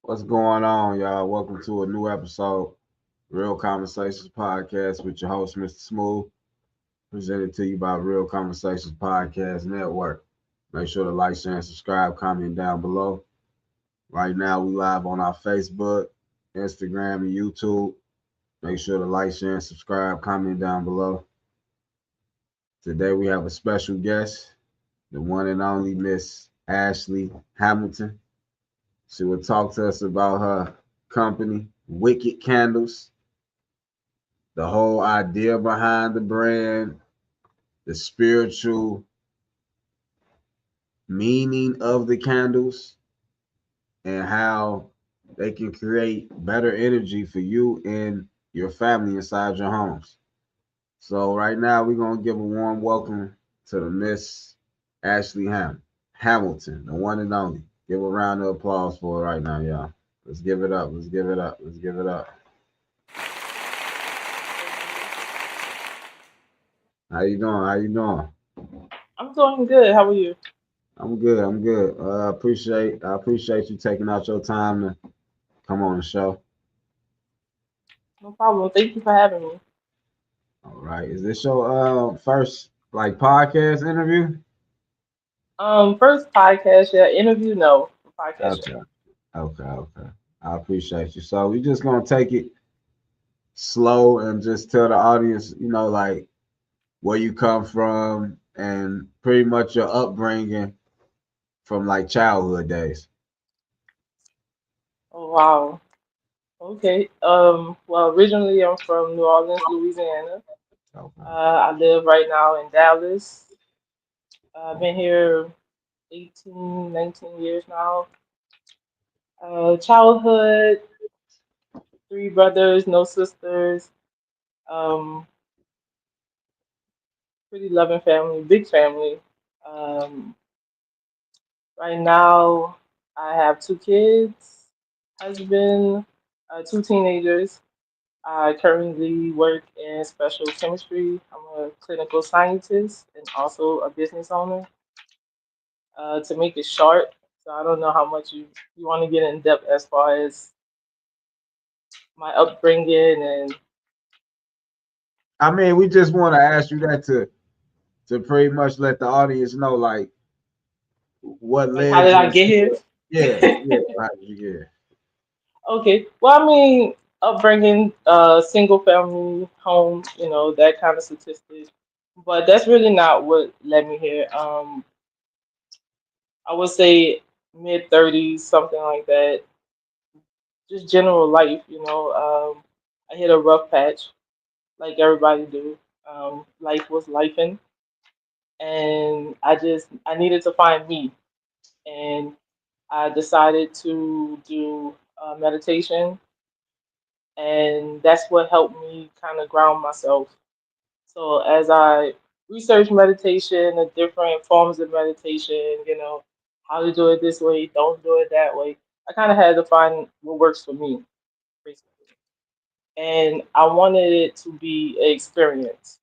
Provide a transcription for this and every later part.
What's going on, y'all? Welcome to a new episode, Real Conversations Podcast with your host, Mr. Smooth, presented to you by Real Conversations Podcast Network. Make sure to like, share, and subscribe, comment down below. Right now, we live on our Facebook, Instagram, and YouTube. Make sure to like, share, and subscribe, comment down below. Today, we have a special guest, the one and only Miss Ashley Hamilton. She will talk to us about her company, WICCIT Candles, the whole idea behind the brand, the spiritual meaning of the candles, and how they can create better energy for you and your family inside your homes. So right now we're gonna give a warm welcome to the Miss Ashley Hamilton, the one and only. Give a round of applause for her right now, y'all. Let's give it up. Let's give it up. Let's give it up. How you doing? How you doing? I'm doing good. How are you? I'm good. I'm good. I appreciate you taking out your time to come on the show. No problem. Thank you for having me. All right. Is this your first like podcast interview? First podcast, yeah. Interview, no. Podcast, Okay. Okay. I appreciate you. So we just gonna take it slow and just tell the audience, like where you come from and pretty much your upbringing from like childhood days. yeah. Oh wow. Okay. Well, originally I'm from New Orleans, Louisiana. Okay. I live right now in Dallas. I've been here 18, 19 years now. Childhood, three brothers, no sisters. Um, Pretty loving family, big family. Um, right now I have two kids, husband, two teenagers. I currently work in special chemistry. I'm a clinical scientist and also a business owner. To make it short, so I don't know how much you want to get in depth as far as my upbringing and I mean, we just want to ask you that to pretty much let the audience know like what like how led did you I into get here? it. Yeah, how did you get it? Okay, well, I mean, upbringing, single family home, that kind of statistic, but that's really not what led me here. I would say mid 30s, something like that. Just general life, I hit a rough patch, like everybody do. Life was lifing, and I needed to find me, and I decided to do meditation, and that's what helped me kind of ground myself. So as I researched meditation, the different forms of meditation, how to do it this way, don't do it that way. I kind of had to find what works for me, basically. And I wanted it to be an experience.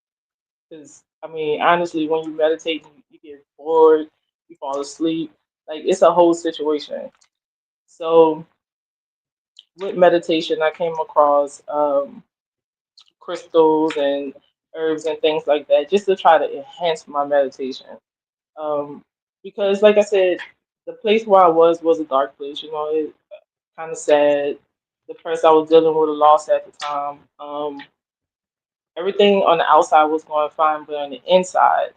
Because, I mean, honestly, when you meditate, you get bored, you fall asleep. Like, it's a whole situation. So, with meditation, I came across crystals and herbs and things like that just to try to enhance my meditation. Um, because, like I said, the place where I was a dark place. It kind of sad. The person I was dealing with a loss at the time. Everything on the outside was going fine, but on the inside,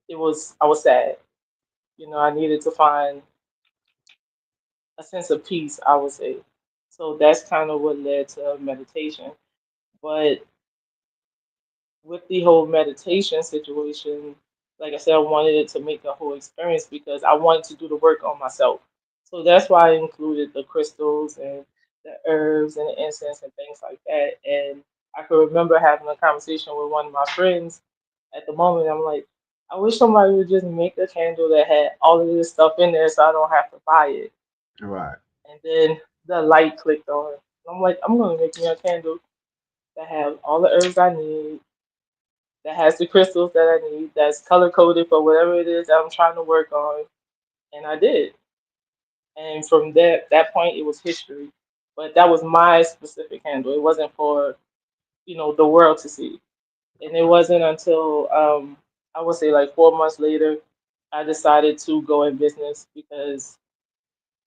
I was sad. I needed to find a sense of peace, I would say. So that's kind of what led to meditation. But with the whole meditation situation, like I said, I wanted it to make a whole experience because I wanted to do the work on myself. So that's why I included the crystals and the herbs and the incense and things like that. And I can remember having a conversation with one of my friends at the moment. I'm like, I wish somebody would just make a candle that had all of this stuff in there so I don't have to buy it. Right. And then the light clicked on. I'm like, I'm going to make me a candle that has all the herbs I need, that has the crystals that I need, that's color coded for whatever it is that I'm trying to work on. And I did. And from that point, it was history. But that was my specific candle. It wasn't for the world to see. And it wasn't until I would say like 4 months later, I decided to go in business because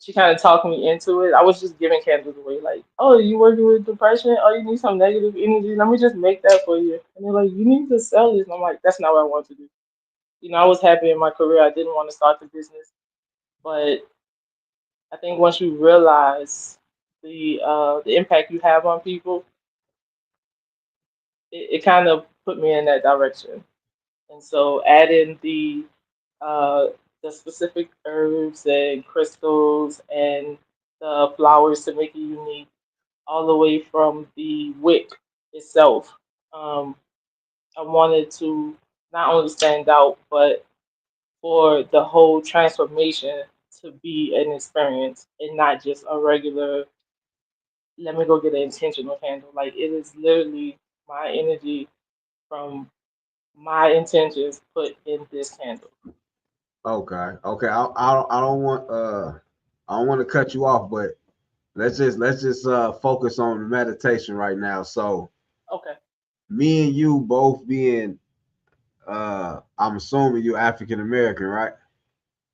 she kind of talked me into it. I was just giving candles away, like, "Oh, you working with depression? Oh, you need some negative energy? Let me just make that for you." And they're like, "You need to sell this." And I'm like, "That's not what I want to do." I was happy in my career. I didn't want to start the business, but I think once you realize the impact you have on people, it kind of put me in that direction. And so adding uh, the specific herbs and crystals and the flowers to make it unique, all the way from the wick itself. Um, I wanted to not only stand out, but for the whole transformation to be an experience and not just a regular, let me go get an intentional candle. Like it is literally my energy from my intentions put in this candle. Okay. Okay. I don't want to cut you off, but let's just focus on meditation right now. So Okay. me and you both being I'm assuming you're African American, right?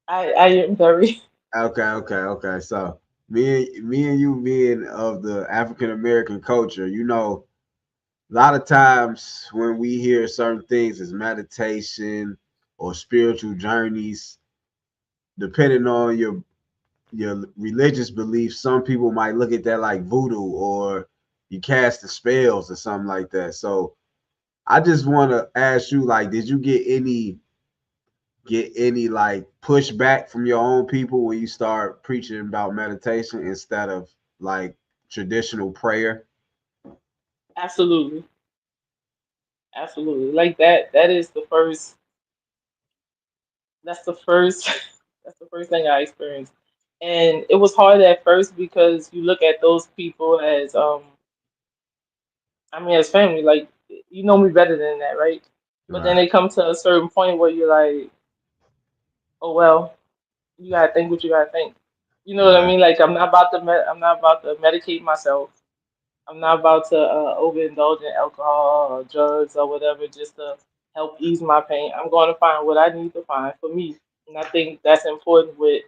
I am very Okay. So me and you being of the African American culture, a lot of times when we hear certain things as meditation or spiritual journeys, depending on your religious beliefs, some people might look at that like voodoo or you cast the spells or something like that. So I just want to ask you, like, did you get any like pushback from your own people when you start preaching about meditation instead of like traditional prayer? absolutely, absolutely like that. That is the first. That's the first. That's the first thing I experienced, and it was hard at first because you look at those people as I mean, as family, like you know me better than that, right? But then Right, they come to a certain point where you're like, oh well, you gotta think what you gotta think. You know what I right, mean? Like I'm not about to medicate myself. I'm not about to overindulge in alcohol or drugs or whatever just to help ease my pain. I'm going to find what I need to find for me, and I think that's important with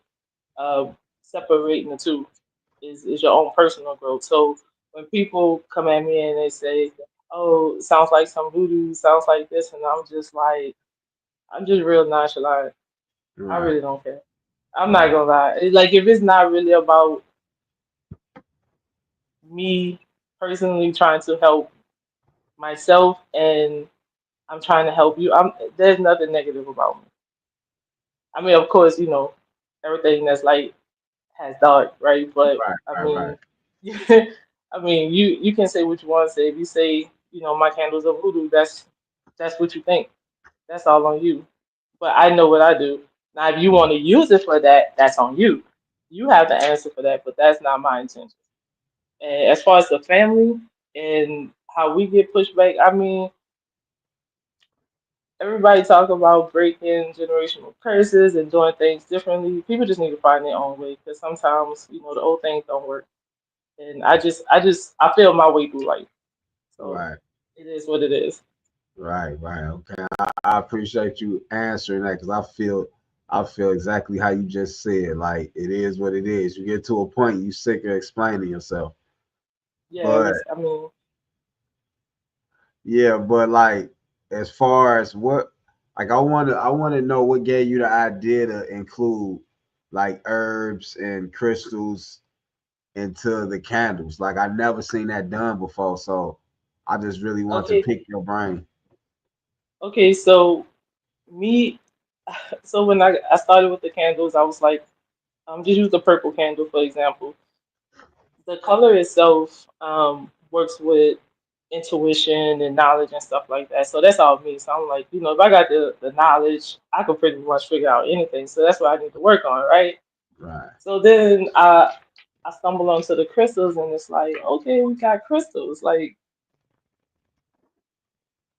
uh, separating the two is your own personal growth. So when people come at me and they say, "Oh, it sounds like some voodoo, sounds like this," and I'm just like, I'm just real nonchalant. I right, really don't care. I'm not right, gonna lie. Like if it's not really about me personally trying to help myself and I'm trying to help you, there's nothing negative about me. I mean, of course, everything that's light has dark, right? But right, I right, right, mean, I mean, you can say what you want to say. If you say, my candles are voodoo, that's what you think. That's all on you. But I know what I do. Now, if you want to use it for that, that's on you. You have the answer for that, but that's not my intention. And as far as the family and how we get pushed back, I mean, everybody talk about breaking generational curses and doing things differently. People just need to find their own way because sometimes, the old things don't work. And I feel my way through life. So right. it is what it is. Right. Okay. I appreciate you answering that because I feel exactly how you just said. Like it is what it is. You get to a point you sick of explaining yourself. Yeah, it But was. I mean, yeah, but like as far as what like I wanna know what gave you the idea to include like herbs and crystals into the candles. Like I never seen that done before. So I just really want to okay, pick your brain. okay. So me, so when I started with the candles, I was like, just use the purple candle for example. The color itself works with intuition and knowledge and stuff like that. So that's all me. So I'm like, if I got the knowledge, I can pretty much figure out anything. So that's what I need to work on, right? Right. So then I stumble onto the crystals and it's like, okay, we got crystals. Like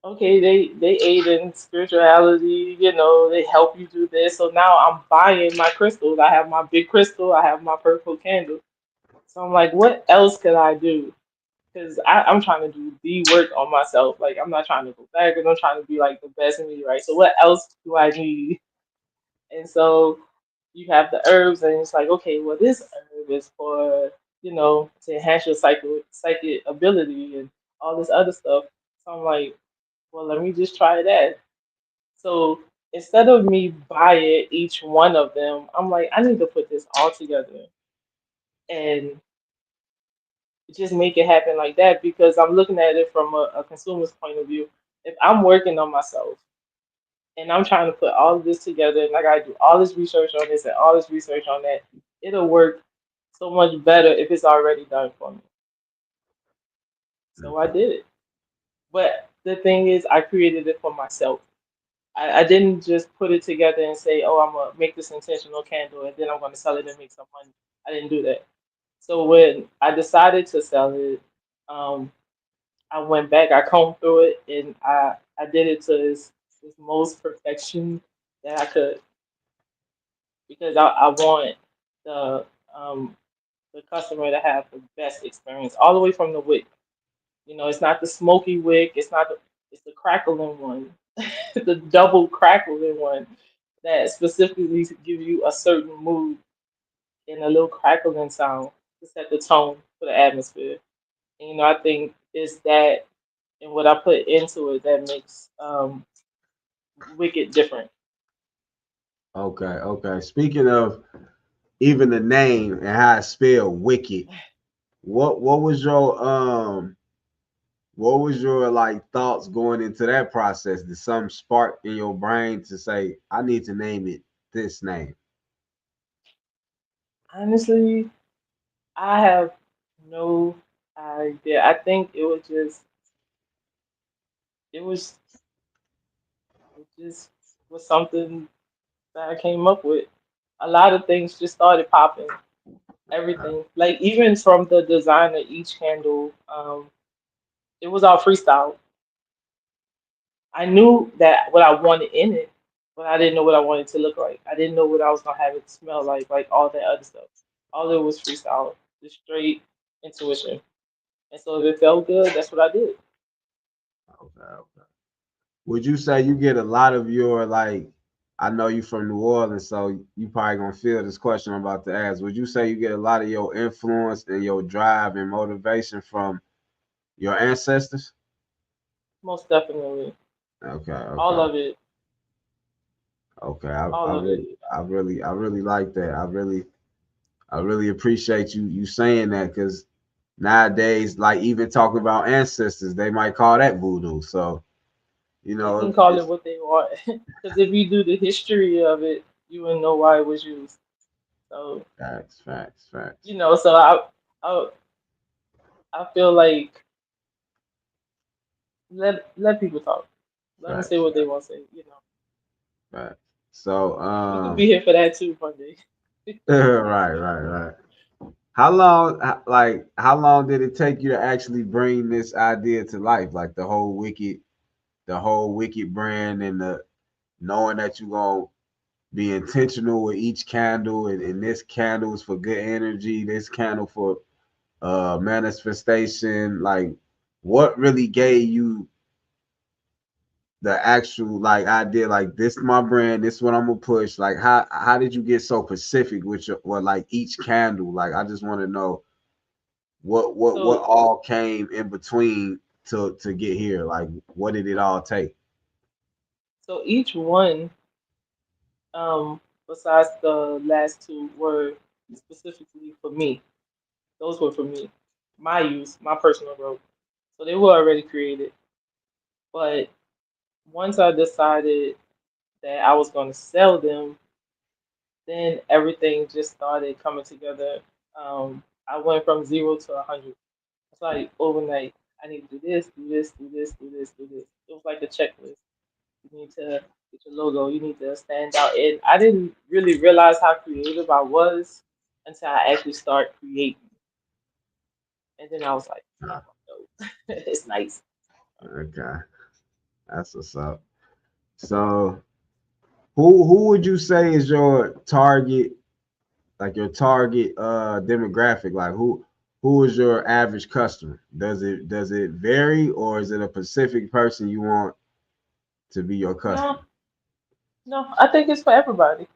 okay, they aid in spirituality, they help you do this. So now I'm buying my crystals. I have my big crystal, I have my purple candle. So I'm like, what else could I do? Because I'm trying to do the work on myself. Like I'm not trying to go backwards. I'm trying to be like the best in me, right? So what else do I need? And so you have the herbs, and it's like, okay, well, this herb is for, to enhance your psychic ability and all this other stuff. So I'm like, well, let me just try that. So instead of me buying each one of them, I'm like, I need to put this all together and just make it happen like that because I'm looking at it from a consumer's point of view. If I'm working on myself and I'm trying to put all of this together and I gotta do all this research on this and all this research on that, it'll work so much better if it's already done for me. So I Okay. did it. But the thing is, I created it for myself. I didn't just put it together and say, oh, I'm gonna make this intentional candle and then I'm gonna sell it and make some money. I didn't do that. So when I decided to sell it, um, I went back, I combed through it, and I did it to its most perfection that I could because I want the um, the customer to have the best experience all the way from the wick. It's not the smoky wick, it's the crackling one, the double crackling one that specifically give you a certain mood and a little crackling sound to set the tone for the atmosphere. And, I think it's that and what I put into it that makes Wicked different. Okay. Okay. Speaking of even the name and how it's spelled, wicked. What was your like thoughts going into that process? Did some spark in your brain to say, I need to name it this name? Honestly, I have no idea. I think it was it just was something that I came up with. A lot of things just started popping. Everything, like even from the design of each candle, it was all freestyle. I knew that what I wanted in it, but I didn't know what I wanted to look like. I didn't know what I was gonna have it smell like all that other stuff. All it was freestyle, just straight intuition. And so if it felt good, that's what I did. Okay, okay. Would you say you get a lot of your like? I know you from New Orleans, so you probably gonna feel this question I'm about to ask. Would you say you get a lot of your influence and your drive and motivation from your ancestors? Most definitely. Okay, All okay, of it. okay. All of it. I really like that. I really appreciate you saying that because nowadays, like even talking about ancestors, they might call that voodoo. So They can call it what they want. Because if you do the history of it, you will know why it was used. So, facts, facts, facts, so I I feel like let people talk. Let them say facts, what they want to say. facts. So You could be here for that too one day. right, right, right. How long, like, how long did it take you to actually bring this idea to life? Like the whole Wicked brand, and the knowing that you're gonna be intentional with each candle, and this candle is for good energy, this candle for manifestation. Like, what really gave you the actual like idea? Like, this is my brand, this is what I'm gonna push. Like, how did you get so specific with your, or like each candle? Like, I just want to know what So all came in between to get here. Like, what did it all take? so each one, besides the last two, were specifically for me. Those were for me, my use, my personal growth. So they were already created. But once I decided that I was going to sell them, then everything just started coming together. I went from 0 to 100. It's like overnight. I need to do this, do this, do this, do this, do this. It was like a checklist. You need to get your logo. You need to stand out. And I didn't really realize how creative I was until I actually start creating. And then I was like, Uh, oh, no. It's nice. Okay. That's what's up. So, who would you say is your target, like your target demographic? Like who is your average customer? Does it vary, or is it a specific person you want to be your customer? No, no, I think it's for everybody.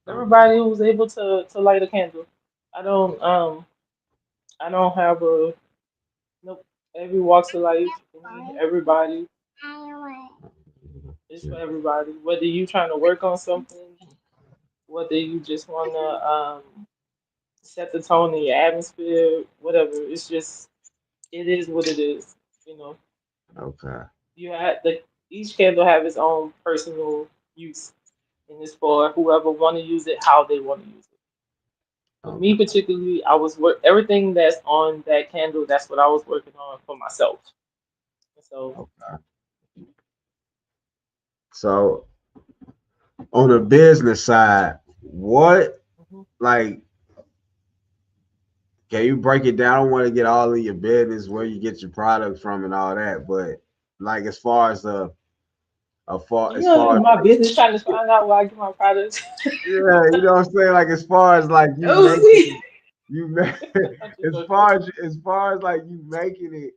Okay. Everybody who's able to light a candle. I don't um I don't have a nope. Every walks of life, for me, everybody. It's Yeah. for everybody. Whether you trying to work on something, whether you just wanna set the tone in your atmosphere, whatever. It's just it is what it is. You know, Okay. you have the each candle have its own personal use, and it's for whoever want to use it, how they want to use it. For me Okay. particularly, I was work everything that's on that candle. That's what I was working on for myself. So, Okay. So on the business side, what mhm. like can you break it down? I don't want to get all in your business where you get your product from and all that, but like as far as the You as know, far it's as my business trying to find out where I get my products. yeah, you know what I'm saying? Like as far as like you Oh, making see, it, you make I'm just joking. as far as like you making it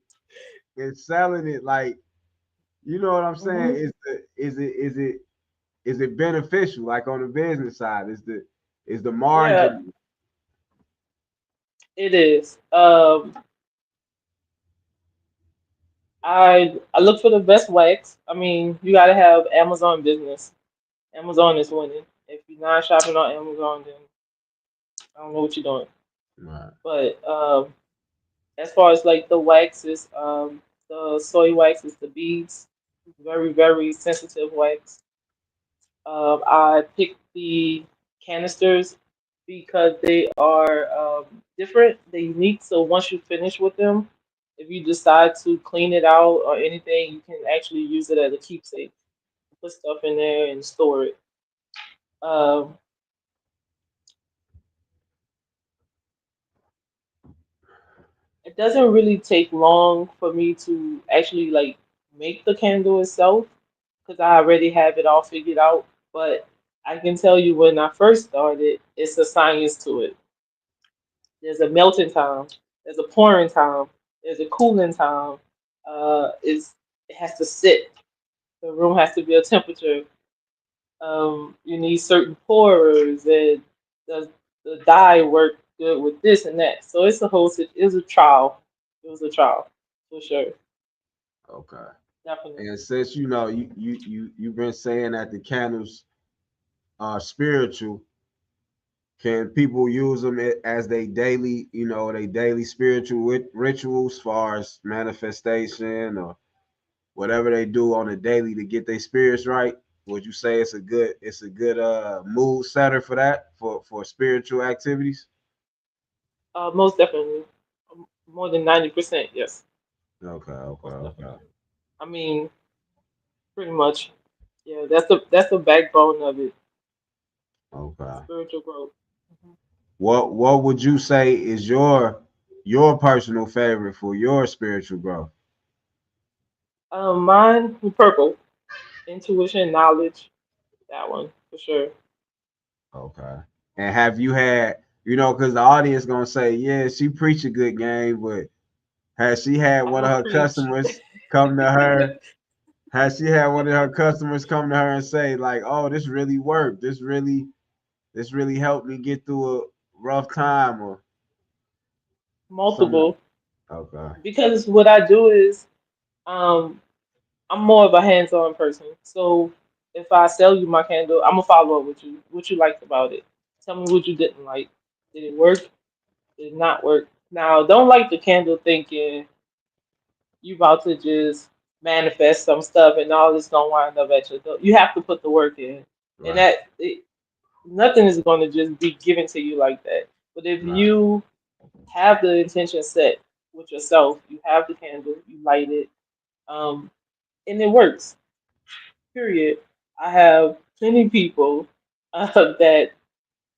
and selling it, like you know what I'm saying? Hmm. Is it beneficial? Like on the business side, is the Yeah, margin it is. I look for the best wax. I mean, you gotta have Amazon business. Amazon is winning. If you're not shopping on Amazon, then I don't know what you're doing. right? But as far as like the waxes, the soy waxes, the beads, very very sensitive wax. I picked the canisters because they are different, they're unique. So once you finish with them, if you decide to clean it out or anything, you can actually use it as a keepsake. Put stuff in there and store it. Um, it doesn't really take long for me to actually like make the candle itself because I already have it all figured out. But I can tell you when I first started, it's a science to it. There's a melting time. There's a pouring time. There's a cooling time. It has to sit. The room has to be a temperature. You need certain pourers, and does the dye work good with this and that? So it's a whole. It was a trial. It was a trial for sure, Okay. definitely. And since you know you've been saying that the candles are spiritual, can people use them as they daily, they daily spiritual rituals, far as manifestation or whatever they do on a daily to get their spirits right? Would you say it's a good mood setter for that for spiritual activities? Most definitely, more than 90%. Yes, Okay, okay, most okay, definitely. I mean, pretty much. Yeah, that's the backbone of it. okay. Spiritual growth. Mhm. What would you say is your personal favorite for your spiritual growth? Mine, purple. Intuition, knowledge. That one for sure. Okay. And have you had, because the audience gonna say, yeah, she preach a good game, but has she had I one of don't her preach. customers come to her? Has she had one of her customers come to her and say, like, oh, this really worked. This really helped me get through a rough time or something. Multiple. Okay. Because what I do is, um, I'm more of a hands-on person. So if I sell you my candle, I'm gonna follow up with you. What you liked about it? Tell me what you didn't like. Did it work? Did it not work? Now, don't like the candle thinking you about to just manifest some stuff and all this gonna wind up at your door. You have to put the work in, and Right. nothing is gonna just be given to you like that. But if Right. you have the intention set with yourself, you have the candle, you light it, um, and it works. Period. I have plenty of people that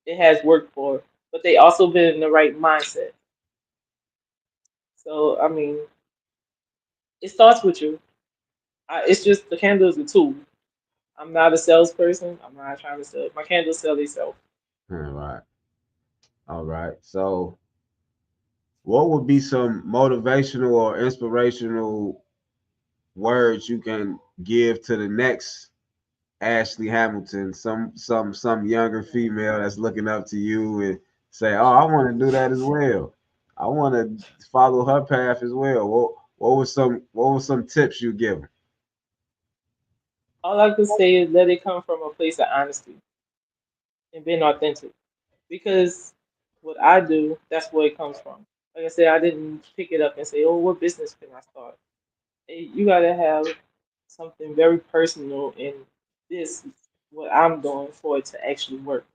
it has worked for, but they also been in the right mindset. So I mean, it starts with you. It's just the candle is a tool. I'm not a salesperson. I'm not trying to sell. My candles sell themselves. All right. All right. So, what would be some motivational or inspirational words you can give to the next Ashley Hamilton, some younger female that's looking up to you and say, "Oh, I want to do that as well. I want to follow her path as well." What was some tips you give them? All I could say is let it come from a place of honesty and being authentic. Because what I do, that's where it comes from. Like I said, I didn't pick it up and say, "Oh, what business can I start?" You gotta have something very personal in this, what I'm doing for it to actually work.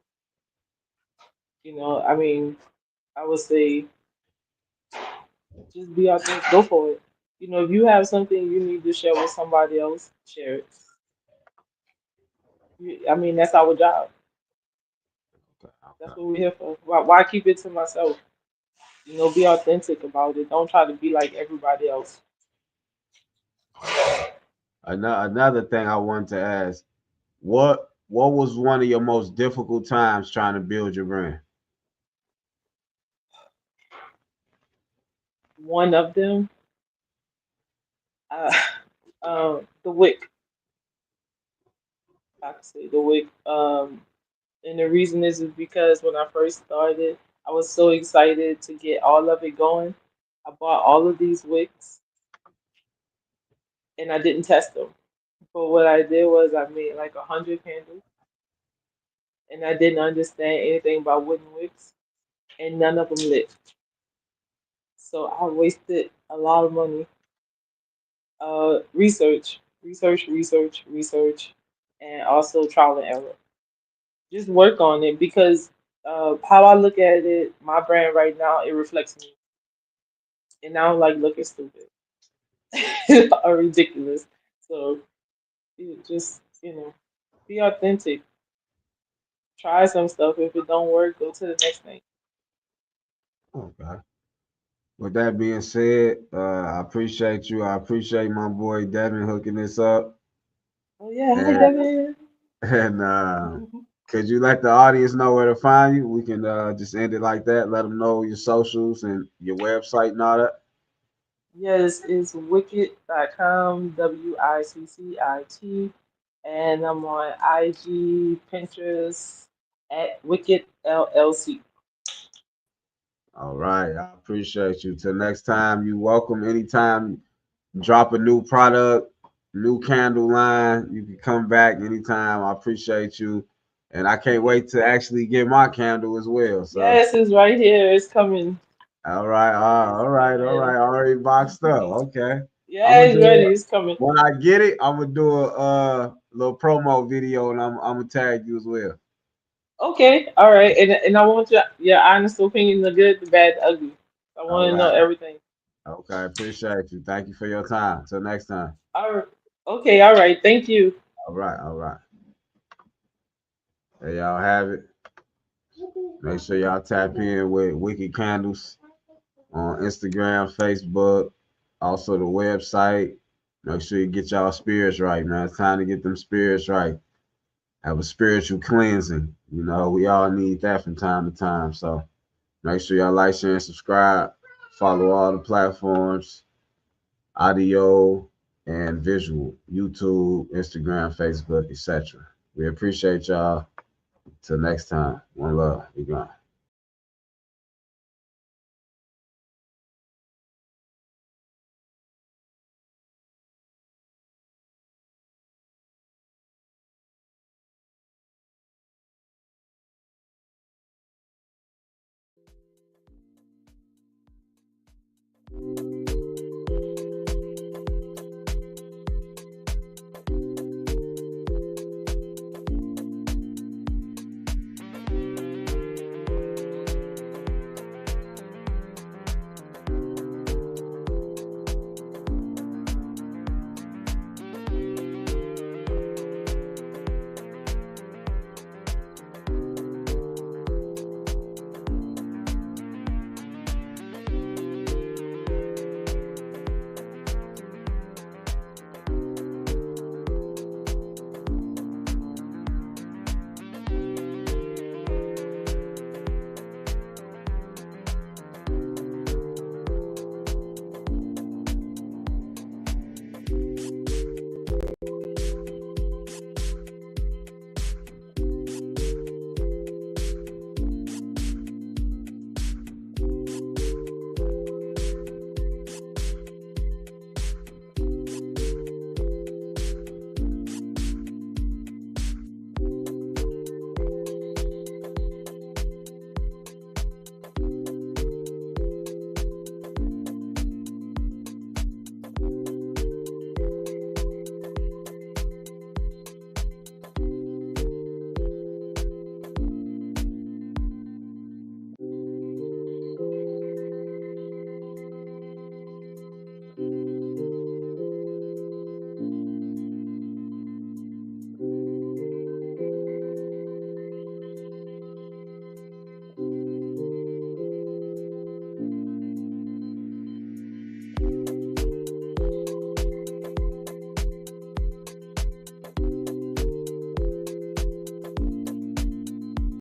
I mean, I would say just be authentic, go for it. If you have something you need to share with somebody else, share it. I mean, that's our job. That's Okay. what we're here for. Why keep it to myself? Be authentic about it. Don't try to be like everybody else. Another thing I wanted to ask: what was one of your most difficult times trying to build your brand? One of them, uh, the wick. I could say the wick. And the reason is because when I first started, I was so excited to get all of it going. I bought all of these wicks and I didn't test them. But what I did was I made like 100 candles, and I didn't understand anything about wooden wicks, and none of them lit. So I wasted a lot of money. Research, and also trial and error. Just work on it because how I look at it, my brand right now, it reflects me, and I don't like looking stupid or ridiculous. So you just be authentic. Try some stuff. If it don't work, go to the next thing. Okay. With that being said, I appreciate you. I appreciate my boy Devin hooking this up. Oh yeah, hi And Devin. and could you let the audience know where to find you? We can just end it like that. Let them know your socials and your website and all that. Yes, it's wicked.com, WICCIT, and I'm on IG, Pinterest at Wicked LLC. All right. I appreciate you. Till next time, you welcome anytime. Drop a new product, new candle line. You can come back anytime. I appreciate you. And I can't Okay. wait to actually get my candle as well. So, Yes, it's right here. It's coming. all right, It's all right, all coming. right. Already boxed up. Okay. I'm Yeah, gonna it's do ready. it It's coming. when I get it. I'm gonna do a little promo video, and I'm gonna tag you as well. Okay, all right. And I want your honest opinion, the good, the bad, the ugly. I All want to know right. everything. Okay. Appreciate you. Thank you for your time. Till next time. All right. Okay, all right. Thank you. All right. All right. There y'all have it. Make sure y'all tap in with WICCIT Candles on Instagram, Facebook, also the website. Make sure you get y'all spirits right, man. It's time to get them spirits right. Have a spiritual cleansing. We all need that from time to time. So make sure y'all like, share, and subscribe. Follow all the platforms, audio and visual, YouTube, Instagram, Facebook, etc. We appreciate y'all. Till next time. One love. We gone.